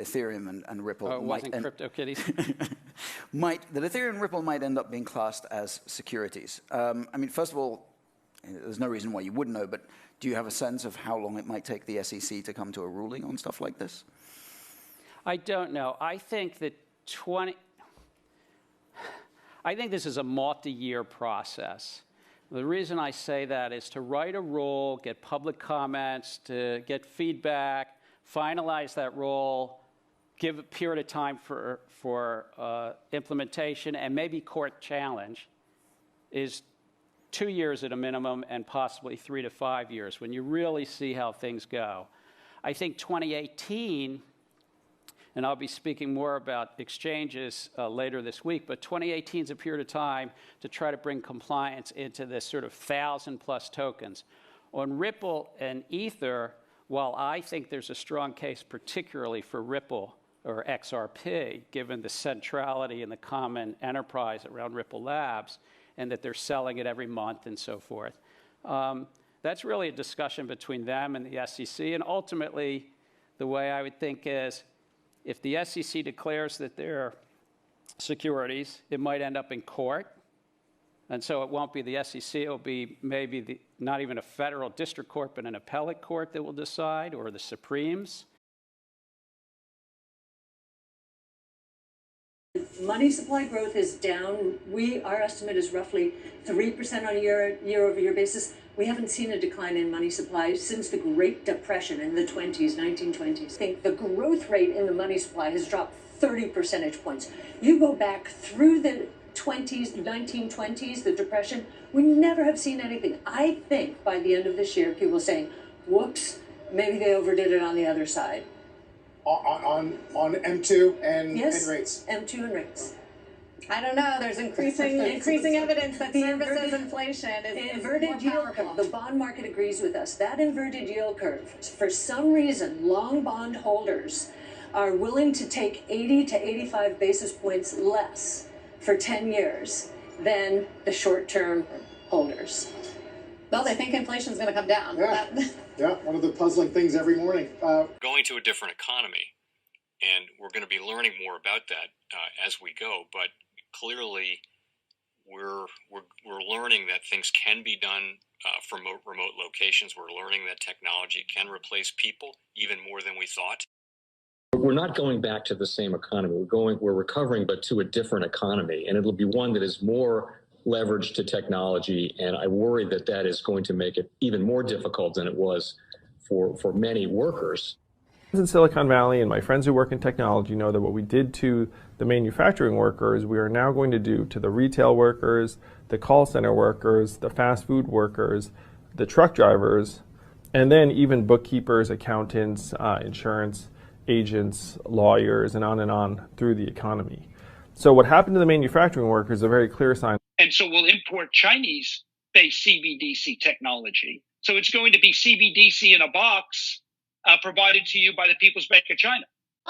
Ethereum and Ripple Oh, it wasn't CryptoKitties? that Ethereum and Ripple might end up being classed as securities. I mean, first of all, there's no reason why you wouldn't know, but do you have a sense of how long it might take the SEC to come to a ruling on stuff like this? I don't know. I think that I think this is a multi-year process. The reason I say that is to write a rule, get public comments, to get feedback, finalize that rule, give a period of time for implementation, and maybe court challenge is 2 years at a minimum and possibly 3 to 5 years when you really see how things go. I think 2018, and I'll be speaking more about exchanges later this week, but 2018 is a period of time to try to bring compliance into this sort of 1,000+ tokens. On Ripple and Ether, while I think there's a strong case particularly for Ripple or XRP, given the centrality and the common enterprise around Ripple Labs, and that they're selling it every month and so forth, that's really a discussion between them and the SEC. And ultimately, the way I would think is, if the SEC declares that they're securities, it might end up in court. And so it won't be the SEC, it'll be maybe not even a federal district court, but an appellate court that will decide, or the Supremes. Money supply growth is down. Our estimate is roughly 3% on a year-over-year basis. We haven't seen a decline in money supply since the Great Depression in the 1920s. I think the growth rate in the money supply has dropped 30 percentage points. You go back through the 1920s, the Depression, we never have seen anything. I think by the end of this year, people saying, whoops, maybe they overdid it on the other side. On M2 and yes, rates. M2 and rates. I don't know. There's increasing evidence that services inflation is the inverted yield curve. The bond market agrees with us. That inverted yield curve, for some reason, long bond holders are willing to take 80 to 85 basis points less for 10 years than the short-term holders. Well, they think inflation is going to come down. Yeah, one of the puzzling things every morning. Going to a different economy, and we're going to be learning more about that as we go. But clearly, we're learning that things can be done from remote locations. We're learning that technology can replace people even more than we thought. We're not going back to the same economy. We're recovering, but to a different economy, and it'll be one that is more leveraged to technology, and I worry that that is going to make it even more difficult than it was for many workers. In Silicon Valley, and my friends who work in technology know that what we did to the manufacturing workers, we are now going to do to the retail workers, the call center workers, the fast food workers, the truck drivers, and then even bookkeepers, accountants, insurance agents, lawyers, and on through the economy. So what happened to the manufacturing workers is a very clear sign. And so we'll import Chinese-based CBDC technology. So it's going to be CBDC in a box provided to you by the People's Bank of China.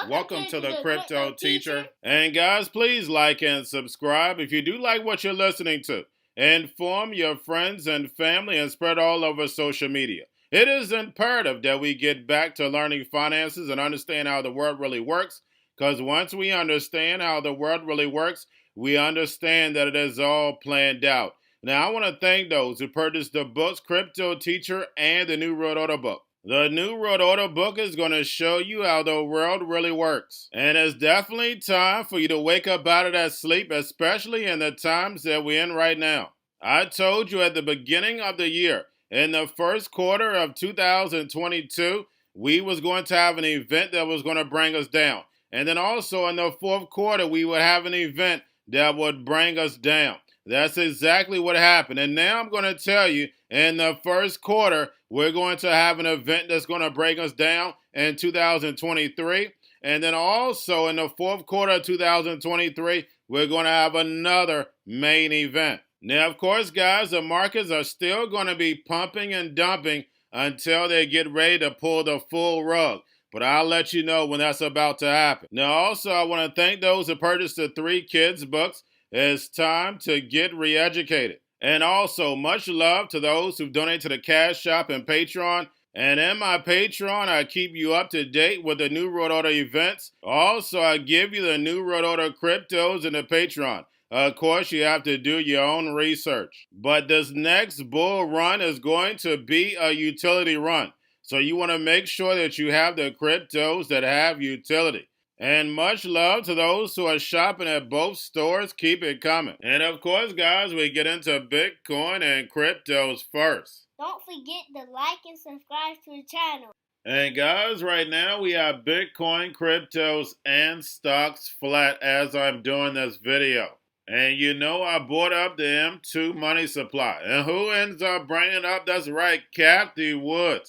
Welcome to the Crypto Teacher. And guys, please like and subscribe if you do like what you're listening to. Inform your friends and family and spread all over social media. It is imperative that we get back to learning finances and understand how the world really works, because once we understand how the world really works, we understand that it is all planned out. Now, I want to thank those who purchased the books, Crypto Teacher and the New World Order book. The New World Order book is going to show you how the world really works. And it's definitely time for you to wake up out of that sleep, especially in the times that we're in right now. I told you at the beginning of the year, in the first quarter of 2022, we was going to have an event that was going to bring us down. And then also in the fourth quarter, we would have an event that would bring us down. That's exactly what happened. And now I'm going to tell you, in the first quarter, we're going to have an event that's going to bring us down in 2023. And then also in the fourth quarter of 2023, we're going to have another main event. Now, of course, guys, the markets are still going to be pumping and dumping until they get ready to pull the full rug. But I'll let you know when that's about to happen. Now, also, I want to thank those who purchased the 3 Kids books. It's time to get re-educated. And also, much love to those who've donated to the Cash Shop and Patreon. And in my Patreon, I keep you up to date with the new World Order events. Also, I give you the new World Order cryptos in the Patreon. Of course, you have to do your own research. But this next bull run is going to be a utility run. So you want to make sure that you have the cryptos that have utility. And much love to those who are shopping at both stores. Keep it coming. And of course, guys, we get into Bitcoin and cryptos first. Don't forget to like and subscribe to the channel. And guys, right now we have Bitcoin, cryptos, and stocks flat as I'm doing this video. And you know I brought up the M2 money supply. And who ends up bringing it up? That's right, Cathie Wood.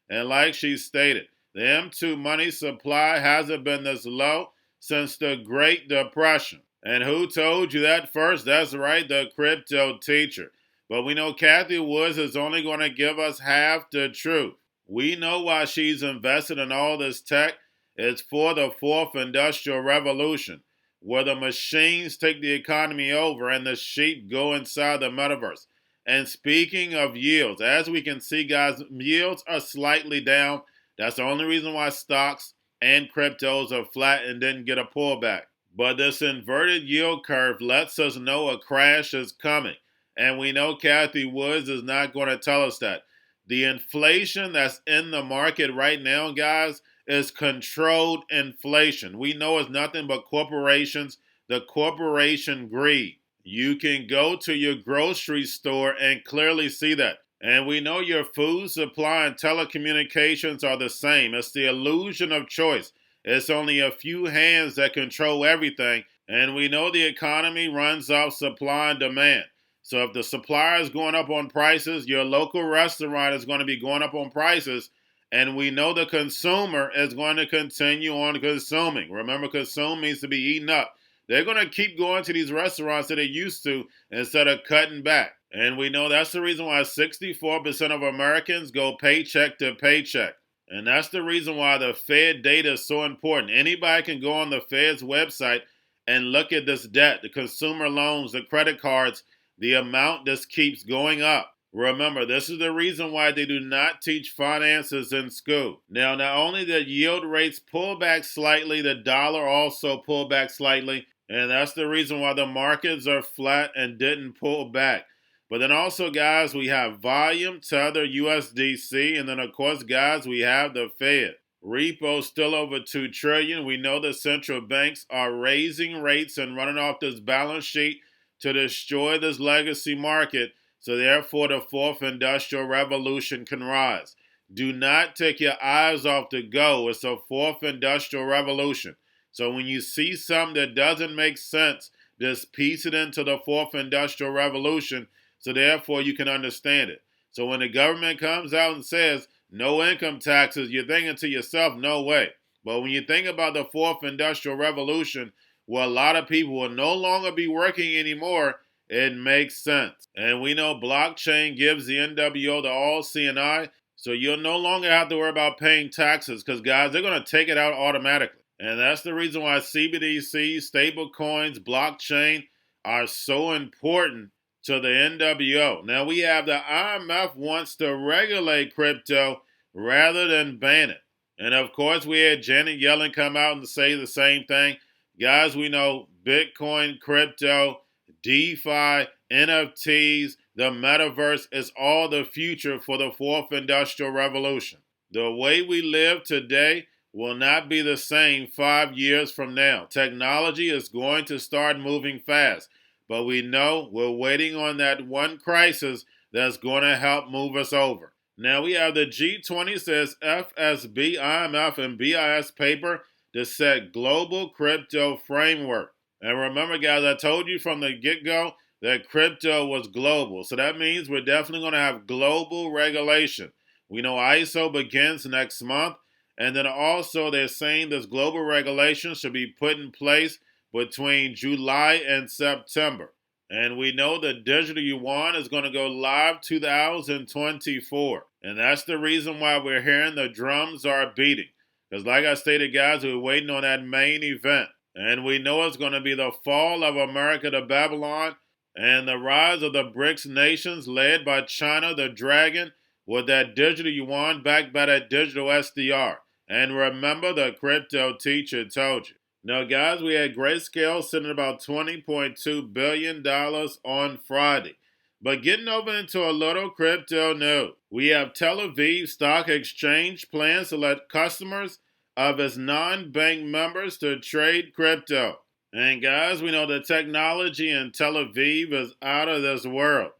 And like she stated, the M2 money supply hasn't been this low since the Great Depression. And who told you that first? That's right, the Cryptoteacher. But we know Cathie Wood is only going to give us half the truth. We know why she's invested in all this tech. It's for the fourth industrial revolution, where the machines take the economy over and the sheep go inside the metaverse. And speaking of yields, as we can see, guys, yields are slightly down. That's the only reason why stocks and cryptos are flat and didn't get a pullback. But this inverted yield curve lets us know a crash is coming. And we know Cathie Wood is not going to tell us that. The inflation that's in the market right now, guys, is controlled inflation. We know it's nothing but corporations, the corporation greed. You can go to your grocery store and clearly see that. And we know your food supply and telecommunications are the same. It's the illusion of choice. It's only a few hands that control everything. And we know the economy runs off supply and demand. So if the supplier is going up on prices, your local restaurant is going to be going up on prices. And we know the consumer is going to continue on consuming. Remember, consume means to be eaten up. They're going to keep going to these restaurants that they used to instead of cutting back. And we know that's the reason why 64% of Americans go paycheck to paycheck. And that's the reason why the Fed data is so important. Anybody can go on the Fed's website and look at this debt, the consumer loans, the credit cards. The amount just keeps going up. Remember, this is the reason why they do not teach finances in school. Now, not only did yield rates pull back slightly, the dollar also pulled back slightly. And that's the reason why the markets are flat and didn't pull back. But then also, guys, we have volume, Tether, USDC. And then, of course, guys, we have the Fed. Repo still over $2 trillion. We know the central banks are raising rates and running off this balance sheet to destroy this legacy market, so therefore the fourth industrial revolution can rise. Do not take your eyes off the go. It's a fourth industrial revolution. So when you see something that doesn't make sense, just piece it into the fourth industrial revolution, so therefore you can understand it. So when the government comes out and says no income taxes, you're thinking to yourself, no way. But when you think about the fourth industrial revolution, where a lot of people will no longer be working anymore, it makes sense. And we know blockchain gives the NWO the all CNI, so you'll no longer have to worry about paying taxes because, guys, they're going to take it out automatically. And that's the reason why CBDC, stable coins, blockchain are so important to the NWO. Now, we have the IMF wants to regulate crypto rather than ban it. And, of course, we had Janet Yellen come out and say the same thing. Guys, we know Bitcoin, crypto, DeFi, NFTs, the metaverse is all the future for the fourth industrial revolution. The way we live today will not be the same 5 years from now. Technology is going to start moving fast, but we know we're waiting on that one crisis that's going to help move us over. Now we have the G20 says FSB, IMF, and BIS paper to set global crypto framework. And remember, guys, I told you from the get-go that crypto was global. So that means we're definitely going to have global regulation. We know ISO begins next month. And then also they're saying this global regulation should be put in place between July and September. And we know the digital yuan is going to go live 2024. And that's the reason why we're hearing the drums are beating. Because like I stated, guys, we're waiting on that main event. And we know it's going to be the fall of America to Babylon and the rise of the BRICS nations led by China, the dragon, with that digital yuan backed by that digital SDR. And remember, the crypto teacher told you. Now, guys, we had Grayscale sitting at about $20.2 billion on Friday. But getting over into a little crypto news, we have Tel Aviv Stock Exchange plans to let customers of its non-bank members to trade crypto. And guys, we know the technology in Tel Aviv is out of this world.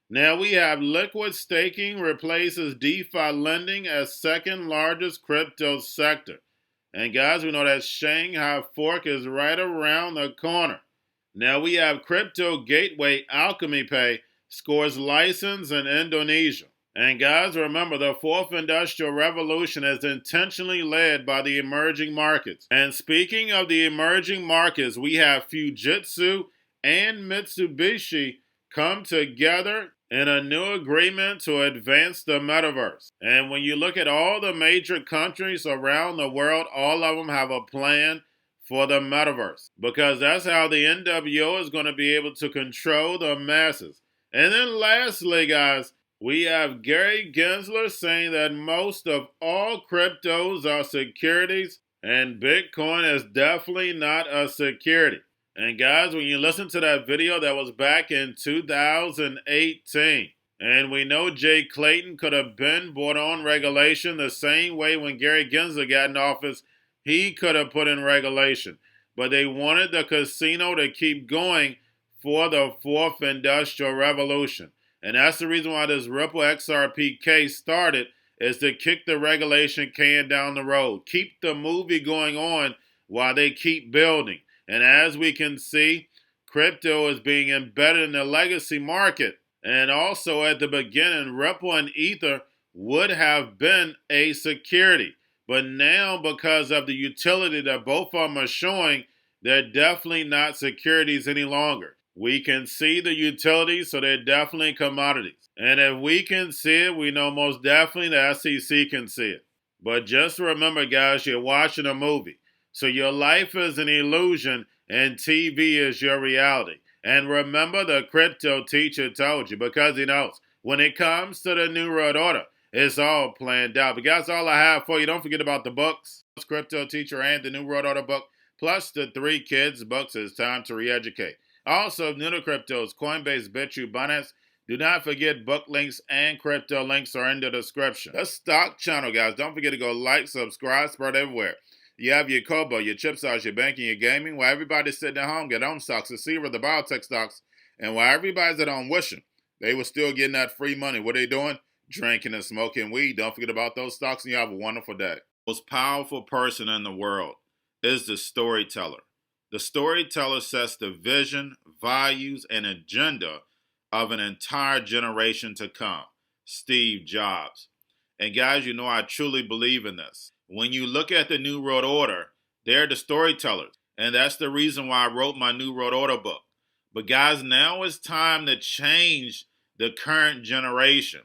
Now we have liquid staking replaces DeFi lending as second largest crypto sector. And guys, we know that Shanghai Fork is right around the corner. Now we have crypto gateway Alchemy Pay scores license in Indonesia. And guys, remember, the fourth industrial revolution is intentionally led by the emerging markets. And speaking of the emerging markets, we have Fujitsu and Mitsubishi come together in a new agreement to advance the metaverse. And when you look at all the major countries around the world, all of them have a plan for the metaverse, because that's how the NWO is going to be able to control the masses. And then lastly, guys, we have Gary Gensler saying that most of all cryptos are securities, and Bitcoin is definitely not a security. And guys, when you listen to that video, that was back in 2018. And we know Jay Clayton could have been brought on regulation the same way when Gary Gensler got in office, he could have put in regulation. But they wanted the casino to keep going for the fourth industrial revolution. And that's the reason why this Ripple XRP case started, is to kick the regulation can down the road. Keep the movie going on while they keep building. And as we can see, crypto is being embedded in the legacy market. And also at the beginning, Ripple and Ether would have been a security. But now, because of the utility that both of them are showing, they're definitely not securities any longer. We can see the utility, so they're definitely commodities. And if we can see it, we know most definitely the SEC can see it. But just remember, guys, you're watching a movie. So your life is an illusion, and TV is your reality. And remember, the crypto teacher told you, because he knows when it comes to the New World Order, it's all planned out. But guys, all I have for you, don't forget about the books, Crypto Teacher and the New World Order book, plus the 3 kids books. It's time to re-educate. Also, new to cryptos, Coinbase, Bitrue, Binance. Do not forget book links and crypto links are in the description. The stock channel, guys. Don't forget to go like, subscribe, spread everywhere. You have your Kobo, your chip stocks, your banking, your gaming. While everybody's sitting at home, get on stocks, the Seaver, the biotech stocks. And while everybody's at home wishing they were still getting that free money, what are they doing? Drinking and smoking weed. Don't forget about those stocks, and you have a wonderful day. The most powerful person in the world is the storyteller. The storyteller sets the vision, values, and agenda of an entire generation to come. Steve Jobs. And guys, you know I truly believe in this. When you look at the New World Order, they're the storytellers. And that's the reason why I wrote my New World Order book. But guys, now it's time to change the current generation.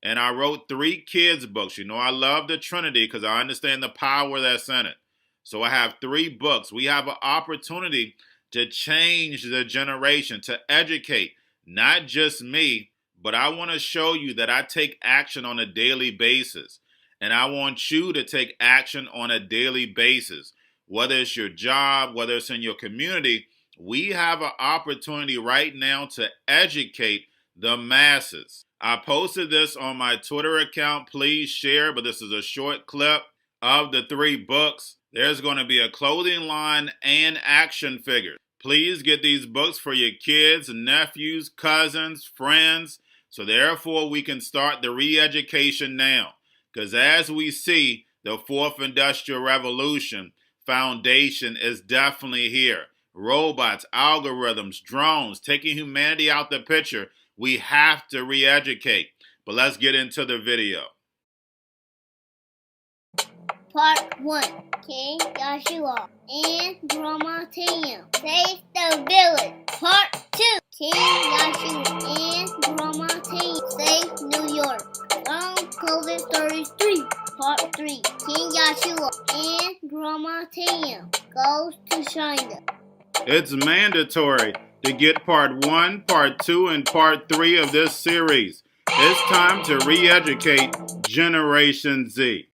And I wrote 3 kids books. You know I love the Trinity because I understand the power that's in it. So I have 3 books. We have an opportunity to change the generation, to educate, not just me, but I want to show you that I take action on a daily basis. And I want you to take action on a daily basis. Whether it's your job, whether it's in your community, we have an opportunity right now to educate the masses. I posted this on my Twitter account. Please share, but this is a short clip of the 3 books. There's going to be a clothing line and action figures. Please get these books for your kids, nephews, cousins, friends, so therefore we can start the re-education now. Because as we see, the 4th Industrial Revolution foundation is definitely here. Robots, algorithms, drones, taking humanity out the picture. We have to re-educate. But let's get into the video. Part 1. King Joshua and Drama Team save the village. Part 2. King Joshua and Drama Team save New York from COVID Stories 3. Part 3. King Joshua and Drama Team goes to China. It's mandatory to get part 1, part 2, and part 3 of this series. It's time to re-educate Generation Z.